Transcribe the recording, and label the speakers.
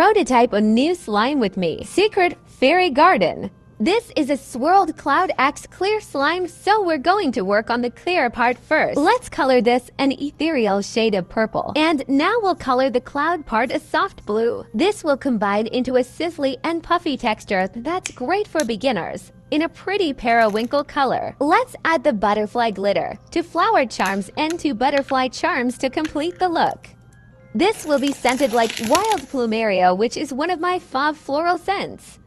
Speaker 1: prototype a new slime with me, Secret Fairy Garden. This is a swirled Cloud X clear slime, so we're going to work on the clear part first. Let's color this an ethereal shade of purple. And now we'll color the cloud part a soft blue. This will combine into a sizzly and puffy texture that's great for beginners in a pretty periwinkle color. Let's add the butterfly glitter, 2 flower charms and 2 butterfly charms to complete the look. This will be scented like Wild Plumeria, which is one of my fave floral scents.